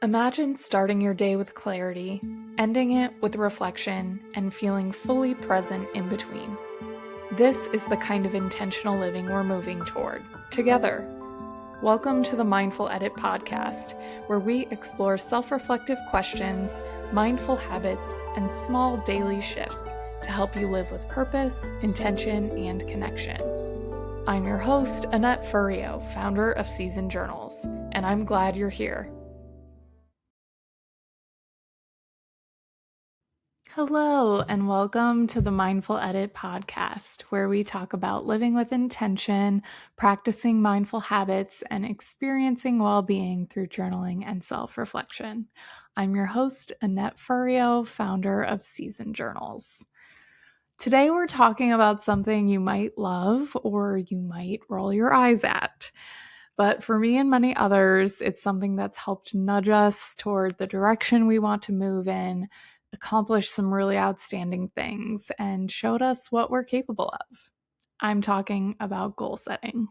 Imagine starting your day with clarity, ending it with reflection, and feeling fully present in between. This is the kind of intentional living we're moving toward, together. Welcome to the Mindful Edit podcast, where we explore self-reflective questions, mindful habits, and small daily shifts to help you live with purpose, intention, and connection. I'm your host, Annette Furio, founder of Season Journals, and I'm glad you're here. Hello, and welcome to the Mindful Edit podcast, where we talk about living with intention, practicing mindful habits, and experiencing well-being through journaling and self-reflection. I'm your host, Annette Furio, founder of Season Journals. Today, we're talking about something you might love or you might roll your eyes at. But for me and many others, it's something that's helped nudge us toward the direction we want to move in, accomplish some really outstanding things, and showed us what we're capable of. I'm talking about goal setting.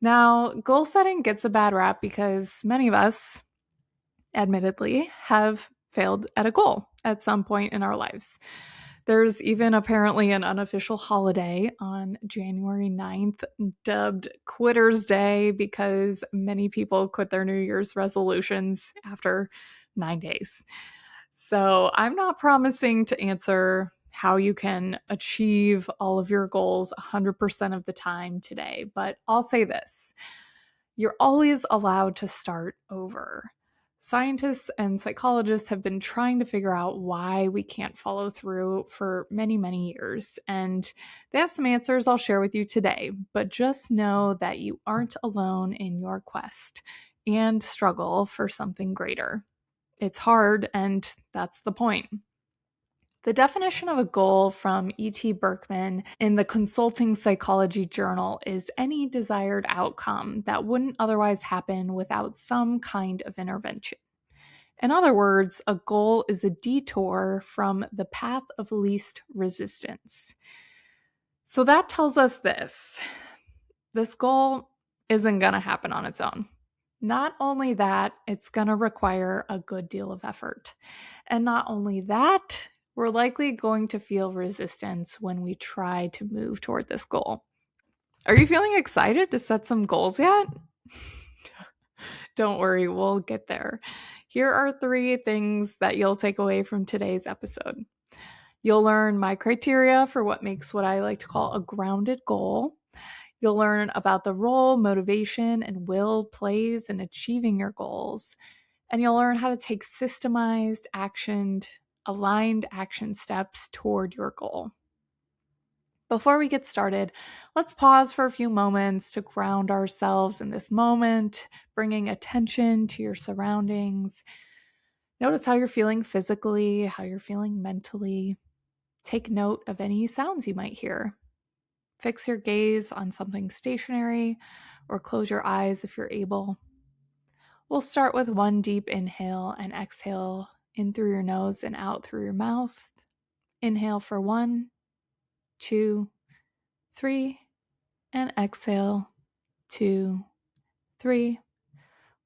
Now, goal setting gets a bad rap because many of us, admittedly, have failed at a goal at some point in our lives. There's even apparently an unofficial holiday on January 9th dubbed Quitter's Day because many people quit their New Year's resolutions after 9 days. So I'm not promising to answer how you can achieve all of your goals 100% of the time today, but I'll say this. You're always allowed to start over. Scientists and psychologists have been trying to figure out why we can't follow through for many, many years, and they have some answers I'll share with you today, but just know that you aren't alone in your quest and struggle for something greater. It's hard, and that's the point. The definition of a goal from E.T. Berkman in the Consulting Psychology Journal is any desired outcome that wouldn't otherwise happen without some kind of intervention. In other words, a goal is a detour from the path of least resistance. So that tells us this goal isn't going to happen on its own. Not only that, it's going to require a good deal of effort. And not only that, we're likely going to feel resistance when we try to move toward this goal. Are you feeling excited to set some goals yet? Don't worry, we'll get there. Here are 3 things that you'll take away from today's episode. You'll learn my criteria for what makes what I like to call a grounded goal. You'll learn about the role motivation and will plays in achieving your goals. And you'll learn how to take systemized, aligned action steps toward your goal. Before we get started, let's pause for a few moments to ground ourselves in this moment, bringing attention to your surroundings. Notice how you're feeling physically, how you're feeling mentally. Take note of any sounds you might hear. Fix your gaze on something stationary or close your eyes if you're able. We'll start with 1 deep inhale and exhale in through your nose and out through your mouth. Inhale for 1, 2, 3, and exhale 2, 3.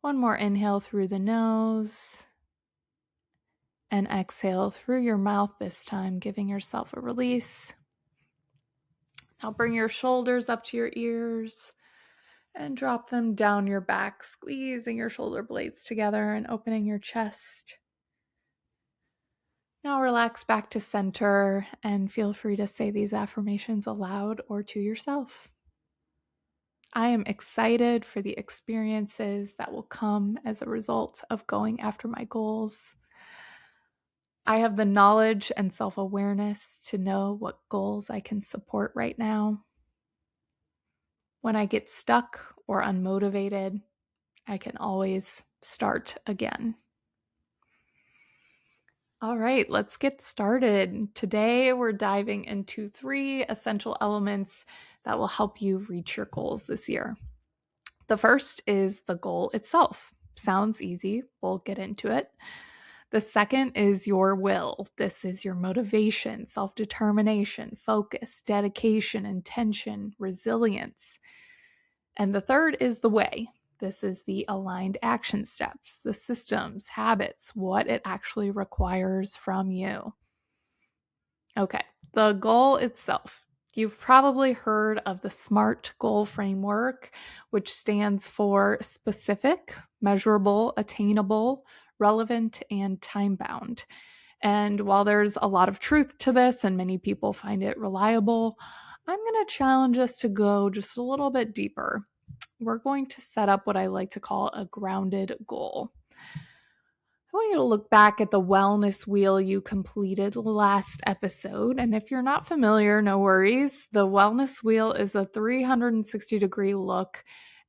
1 more inhale through the nose and exhale through your mouth this time, giving yourself a release. Now bring your shoulders up to your ears and drop them down your back, squeezing your shoulder blades together and opening your chest. Now relax back to center and feel free to say these affirmations aloud or to yourself. I am excited for the experiences that will come as a result of going after my goals. I have the knowledge and self-awareness to know what goals I can support right now. When I get stuck or unmotivated, I can always start again. All right, let's get started. Today, we're diving into 3 essential elements that will help you reach your goals this year. The first is the goal itself. Sounds easy. We'll get into it. The second is your will. This is your motivation, self-determination, focus, dedication, intention, resilience. And the third is the way. This is the aligned action steps, the systems, habits, what it actually requires from you. Okay, the goal itself. You've probably heard of the SMART goal framework, which stands for specific, measurable, attainable, relevant, and time-bound. And while there's a lot of truth to this and many people find it reliable, I'm going to challenge us to go just a little bit deeper. We're going to set up what I like to call a grounded goal. I want you to look back at the wellness wheel you completed last episode. And if you're not familiar, no worries. The wellness wheel is a 360-degree look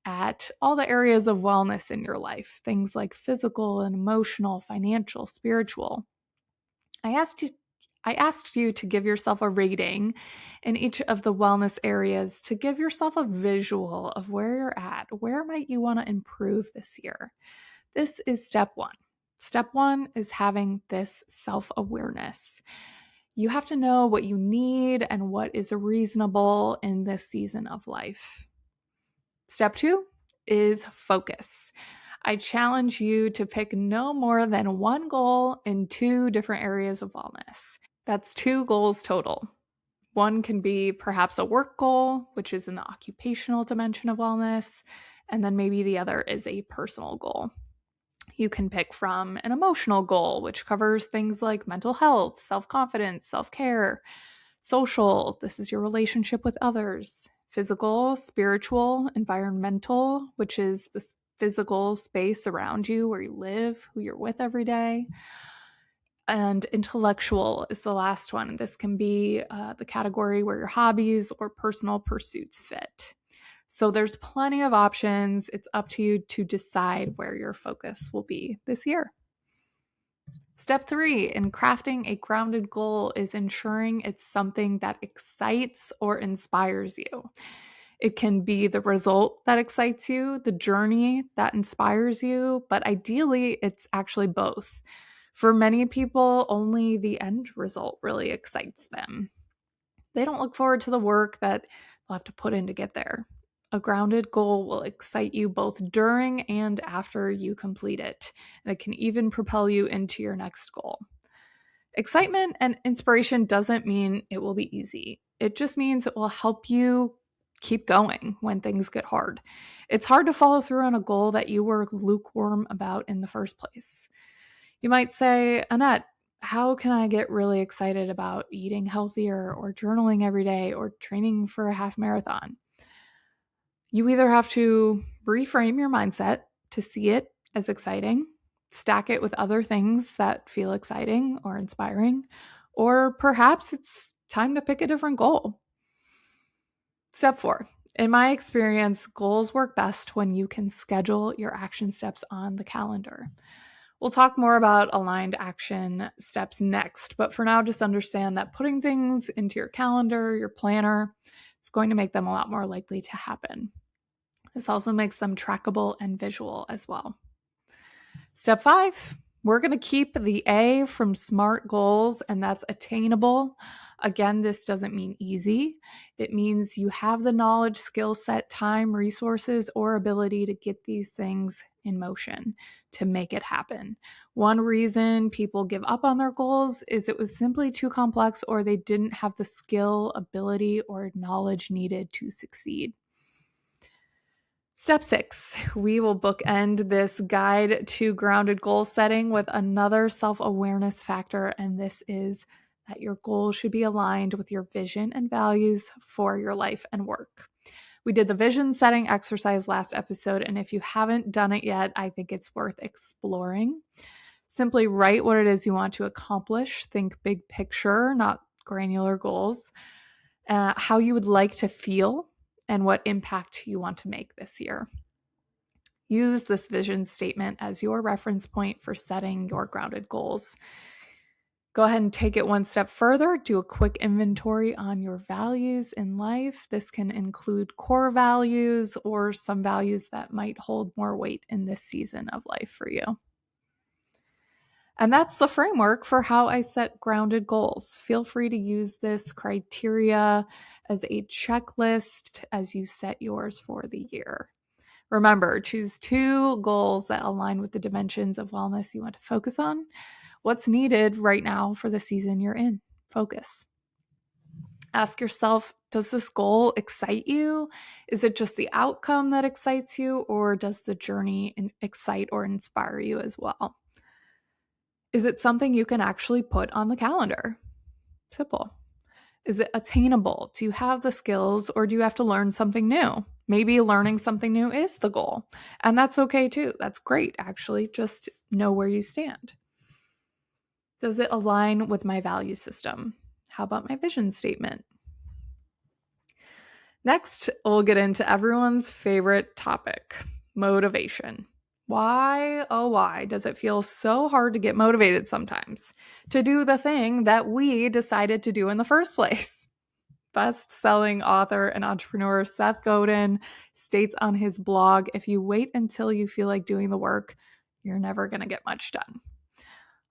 at all the areas of wellness in your life, things like physical and emotional, financial, spiritual. I asked you to give yourself a rating in each of the wellness areas to give yourself a visual of where you're at. Where might you want to improve this year? This is step one. Step one is having this self-awareness. You have to know what you need and what is reasonable in this season of life. Step two is focus. I challenge you to pick no more than one goal in 2 different areas of wellness. That's 2 goals total. One can be perhaps a work goal, which is in the occupational dimension of wellness, and then maybe the other is a personal goal. You can pick from an emotional goal, which covers things like mental health, self-confidence, self-care, social, this is your relationship with others, physical, spiritual, environmental, which is the physical space around you where you live, who you're with every day. And intellectual is the last one. This can be the category where your hobbies or personal pursuits fit. So there's plenty of options. It's up to you to decide where your focus will be this year. Step 3 in crafting a grounded goal is ensuring it's something that excites or inspires you. It can be the result that excites you, the journey that inspires you, but ideally it's actually both. For many people, only the end result really excites them. They don't look forward to the work that they'll have to put in to get there. A grounded goal will excite you both during and after you complete it, and it can even propel you into your next goal. Excitement and inspiration doesn't mean it will be easy. It just means it will help you keep going when things get hard. It's hard to follow through on a goal that you were lukewarm about in the first place. You might say, Annette, how can I get really excited about eating healthier or journaling every day or training for a half marathon? You either have to reframe your mindset to see it as exciting, stack it with other things that feel exciting or inspiring, or perhaps it's time to pick a different goal. Step 4. In my experience, goals work best when you can schedule your action steps on the calendar. We'll talk more about aligned action steps next, but for now, just understand that putting things into your calendar, your planner, it's going to make them a lot more likely to happen. This also makes them trackable and visual as well. Step 5, we're going to keep the A from SMART goals, and that's attainable. Again, this doesn't mean easy. It means you have the knowledge, skill set, time, resources, or ability to get these things in motion to make it happen. One reason people give up on their goals is it was simply too complex or they didn't have the skill, ability, or knowledge needed to succeed. Step 6, we will bookend this guide to grounded goal setting with another self-awareness factor, and this is that your goals should be aligned with your vision and values for your life and work. We did the vision setting exercise last episode, and if you haven't done it yet, I think it's worth exploring. Simply write what it is you want to accomplish. Think big picture, not granular goals. How you would like to feel and what impact you want to make this year. Use this vision statement as your reference point for setting your grounded goals. Go ahead and take it one step further. Do a quick inventory on your values in life. This can include core values or some values that might hold more weight in this season of life for you. And that's the framework for how I set grounded goals. Feel free to use this criteria as a checklist as you set yours for the year. Remember, choose 2 goals that align with the dimensions of wellness you want to focus on. What's needed right now for the season you're in? Focus. Ask yourself, does this goal excite you? Is it just the outcome that excites you, or does the journey excite or inspire you as well? Is it something you can actually put on the calendar? Simple. Is it attainable? Do you have the skills, or do you have to learn something new? Maybe learning something new is the goal, and that's okay too. That's great, actually. Just know where you stand. Does it align with my value system? How about my vision statement? Next, we'll get into everyone's favorite topic, motivation. Why, oh why, does it feel so hard to get motivated sometimes to do the thing that we decided to do in the first place? Best-selling author and entrepreneur Seth Godin states on his blog, if you wait until you feel like doing the work, you're never going to get much done.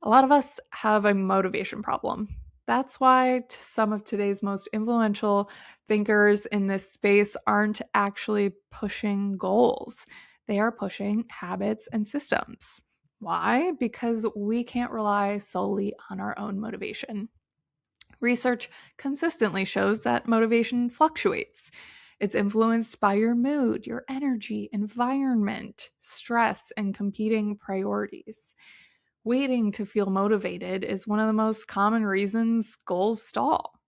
A lot of us have a motivation problem. That's why some of today's most influential thinkers in this space aren't actually pushing goals. They are pushing habits and systems. Why? Because we can't rely solely on our own motivation. Research consistently shows that motivation fluctuates. It's influenced by your mood, your energy, environment, stress, and competing priorities. Waiting to feel motivated is one of the most common reasons goals stall.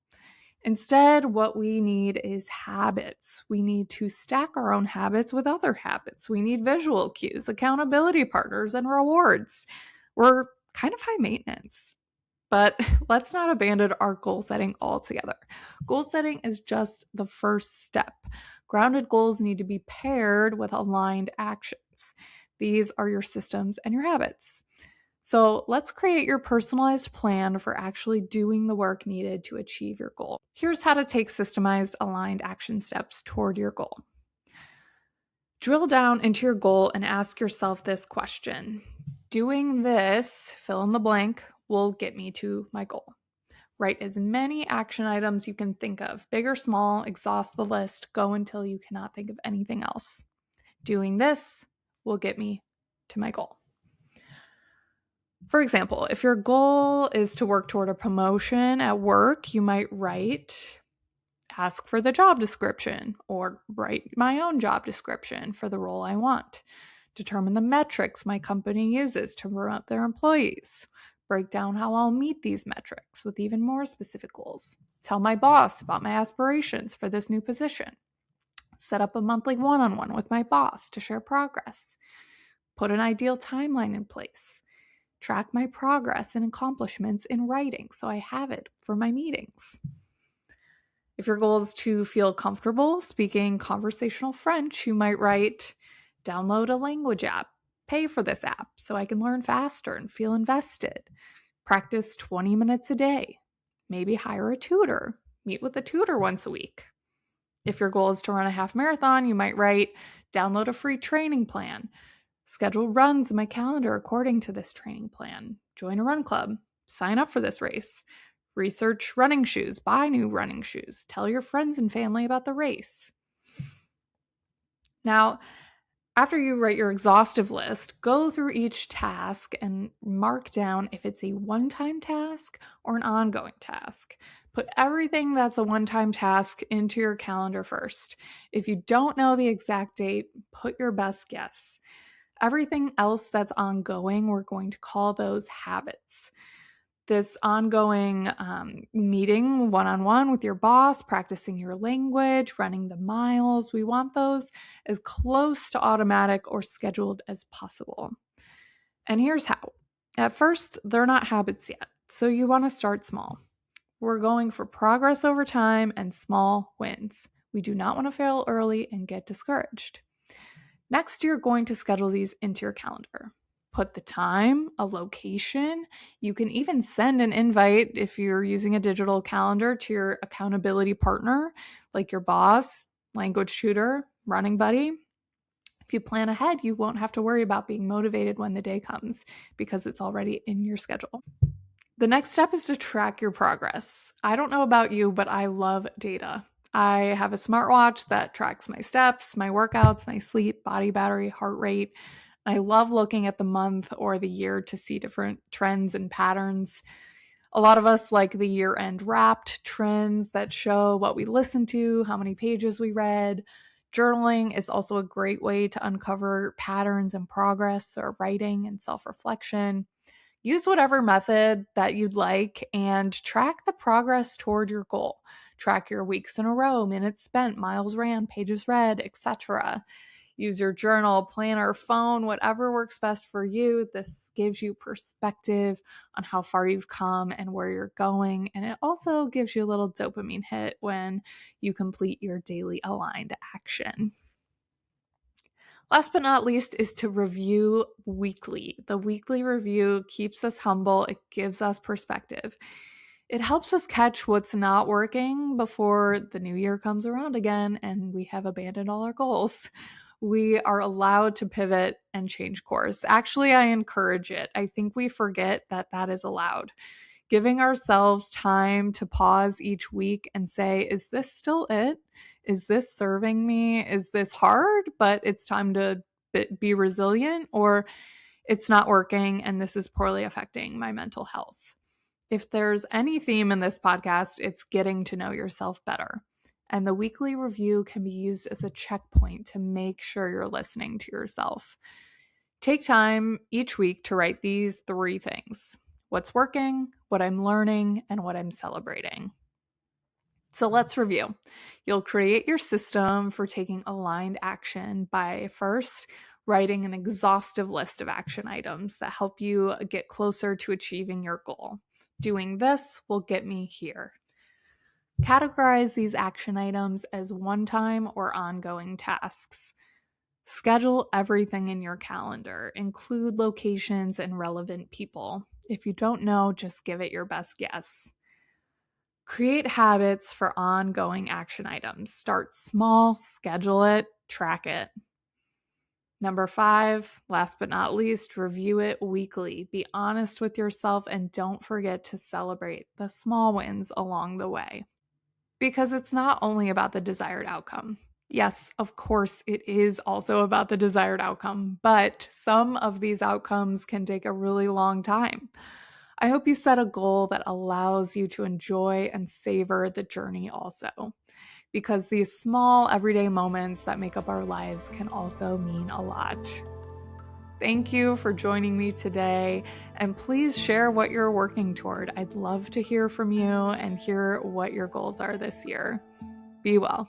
Instead, what we need is habits. We need to stack our own habits with other habits. We need visual cues, accountability partners, and rewards. We're kind of high maintenance. But let's not abandon our goal setting altogether. Goal setting is just the first step. Grounded goals need to be paired with aligned actions. These are your systems and your habits. So let's create your personalized plan for actually doing the work needed to achieve your goal. Here's how to take systemized, aligned action steps toward your goal. Drill down into your goal and ask yourself this question. Doing this, fill in the blank, will get me to my goal. Write as many action items you can think of, big or small, exhaust the list, go until you cannot think of anything else. Doing this will get me to my goal. For example, if your goal is to work toward a promotion at work, you might write, ask for the job description, or write my own job description for the role I want. Determine the metrics my company uses to promote their employees. Break down how I'll meet these metrics with even more specific goals. Tell my boss about my aspirations for this new position. Set up a monthly one-on-one with my boss to share progress. Put an ideal timeline in place. Track my progress and accomplishments in writing so I have it for my meetings. If your goal is to feel comfortable speaking conversational French, you might write, download a language app, pay for this app so I can learn faster and feel invested. Practice 20 minutes a day. Maybe hire a tutor. Meet with a tutor once a week. If your goal is to run a half marathon, you might write, download a free training plan. Schedule runs in my calendar according to this training plan. Join a run club. Sign up for this race. Research running shoes. Buy new running shoes. Tell your friends and family about the race. Now, after you write your exhaustive list, go through each task and mark down if it's a one-time task or an ongoing task. Put everything that's a one-time task into your calendar first. If you don't know the exact date, put your best guess. Everything else that's ongoing, we're going to call those habits. This ongoing meeting one-on-one with your boss, practicing your language, running the miles, we want those as close to automatic or scheduled as possible. And here's how. At first, they're not habits yet, so you want to start small. We're going for progress over time and small wins. We do not want to fail early and get discouraged. Next, you're going to schedule these into your calendar. Put the time, a location. You can even send an invite if you're using a digital calendar to your accountability partner, like your boss, language tutor, running buddy. If you plan ahead, you won't have to worry about being motivated when the day comes because it's already in your schedule. The next step is to track your progress. I don't know about you, but I love data. I have a smartwatch that tracks my steps, my workouts, my sleep, body battery, heart rate. I love looking at the month or the year to see different trends and patterns. A lot of us like the year-end wrapped trends that show what we listened to, how many pages we read. Journaling is also a great way to uncover patterns and progress or writing and self-reflection. Use whatever method that you'd like and track the progress toward your goal. Track your weeks in a row, minutes spent, miles ran, pages read, etc. Use your journal, planner, phone, whatever works best for you. This gives you perspective on how far you've come and where you're going. And it also gives you a little dopamine hit when you complete your daily aligned action. Last but not least is to review weekly. The weekly review keeps us humble. It gives us perspective. It helps us catch what's not working before the new year comes around again and we have abandoned all our goals. We are allowed to pivot and change course. Actually, I encourage it. I think we forget that that is allowed. Giving ourselves time to pause each week and say, is this still it? Is this serving me? Is this hard, but it's time to be resilient? Or it's not working and this is poorly affecting my mental health? If there's any theme in this podcast, it's getting to know yourself better. And the weekly review can be used as a checkpoint to make sure you're listening to yourself. Take time each week to write these 3 things: what's working, what I'm learning, and what I'm celebrating. So let's review. You'll create your system for taking aligned action by first writing an exhaustive list of action items that help you get closer to achieving your goal. Doing this will get me here. Categorize these action items as one-time or ongoing tasks. Schedule everything in your calendar. Include locations and relevant people. If you don't know, just give it your best guess. Create habits for ongoing action items. Start small, schedule it, track it. Number 5, last but not least, review it weekly. Be honest with yourself and don't forget to celebrate the small wins along the way. Because it's not only about the desired outcome. Yes, of course, it is also about the desired outcome, but some of these outcomes can take a really long time. I hope you set a goal that allows you to enjoy and savor the journey also, because these small everyday moments that make up our lives can also mean a lot. Thank you for joining me today, and please share what you're working toward. I'd love to hear from you and hear what your goals are this year. Be well.